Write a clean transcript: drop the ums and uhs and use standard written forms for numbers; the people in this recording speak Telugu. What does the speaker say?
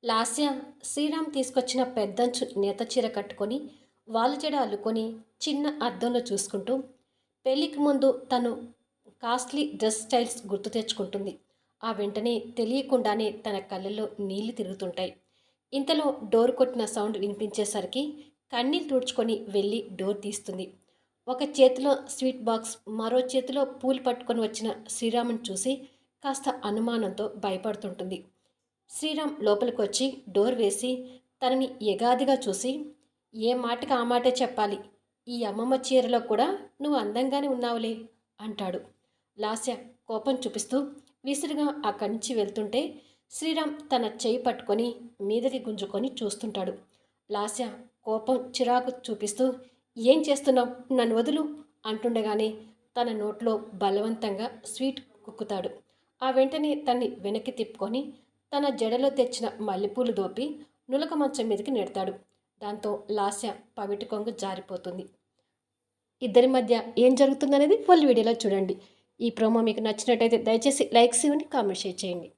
లాస్య శ్రీరామ్ తీసుకొచ్చిన పెద్దంచు నేత చీర కట్టుకొని వాళ్ళ జడ అల్లుకొని చిన్న అద్దంలో చూసుకుంటూ పెళ్లికి ముందు తను కాస్ట్లీ డ్రెస్ స్టైల్స్ గుర్తు తెచ్చుకుంటుంది. ఆ వెంటనే తెలియకుండానే తన కళ్ళల్లో నీళ్లు తిరుగుతుంటాయి. ఇంతలో డోర్ కొట్టిన సౌండ్ వినిపించేసరికి కన్నీళ్ళు తుడుచుకొని వెళ్ళి డోర్ తీస్తుంది. ఒక చేతిలో స్వీట్ బాక్స్, మరో చేతిలో పూలు పట్టుకొని వచ్చిన శ్రీరాముని చూసి కాస్త అనుమానంతో భయపడుతుంటుంది. శ్రీరామ్ లోపలికొచ్చి డోర్ వేసి తనని ఎగాదిగా చూసి, ఏ మాటకి ఆ మాటే చెప్పాలి. ఈ అమ్మమ్మ చీరలో కూడా నువ్వు అందంగానే ఉన్నావులే అంటాడు. లాస్య కోపం చూపిస్తూ విసురుగా అక్కడి నుంచి వెళ్తుంటే శ్రీరామ్ తన చేయి పట్టుకొని మీదకి గుంజుకొని చూస్తుంటాడు. లాస్య కోపం చిరాకు చూపిస్తూ ఏం చేస్తున్నావు, నన్ను వదులు అంటుండగానే తన నోట్లో బలవంతంగా స్వీట్ కుక్కుతాడు. ఆ వెంటనే తన్ని వెనక్కి తిప్పుకొని తన జడలో తెచ్చిన మల్లెపూలు దోపి నులక మంచం మీదకి నెడతాడు. దాంతో లాస్య పవిటి కొంగు జారిపోతుంది. ఇద్దరి మధ్య ఏం జరుగుతుందనేది ఫుల్ వీడియోలో చూడండి. ఈ ప్రోమో మీకు నచ్చినట్టయితే దయచేసి లైక్స్ ఇవ్వండి, కామెంట్ షేర్ చేయండి.